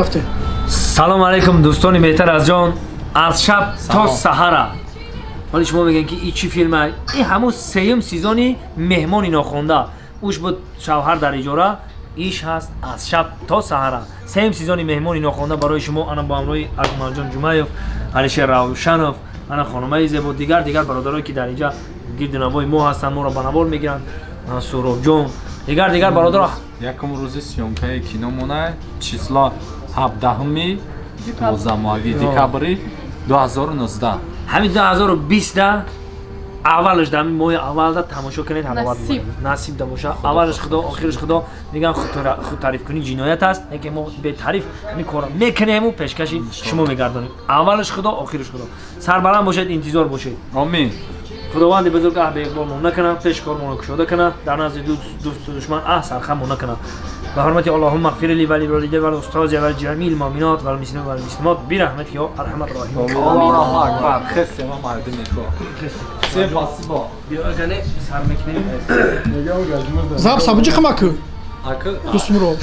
رفته. سلام علیکم دوستان بهتر از جان از شب تا سحر. ولی شما میگن که این چی فیلمه؟ این همون سیم سیزونی مهمانی ناخونده اوش بود شوهر در اجاره ایش هست از شب تا سحر. سیم سیزونی مهمانی ناخونده برای شما. انا با امروی اکمل جان جمعیف، علیشه روشنوف، انا خانمای زیبا دیگر برادرایی که در اینجا گرد نوای ما هستن، ما رو بنوار میگیرن، سهراب جان دیگر برادر. یکم روزی سیومکای کینومونه چیسلا 17 12 دکبر 2019. همین 2020 اولش در ماه اول دا تماشا کنید. نصیب تماشا اولش خدا آخرش خدا. میگم خود تعریف کنی جنایت است، اینکه ما به تعریف همین کارا میکنیم و پیشکشی شما میگردونیم. اولش خدا آخرش خدا. سربلند باشید، انتظار باشید. آمین. خداوند بزرگ به اقبال ما نکنه، پیش کارمون کشوده کنه، در نزد دوست و دشمن سرخم نکنه. به حرمت اللهم اغفر لی و لوالدی و الاستاذ و جمیع المؤمنات و المسلمین و المسلمات برحمت یا ارحم الراحمین. الله اکبر. خسته ما مردم میکو. سپاس با. بیا اگه سر میکنیم. زاب سبجی خماکو. اکل. دوستم رو.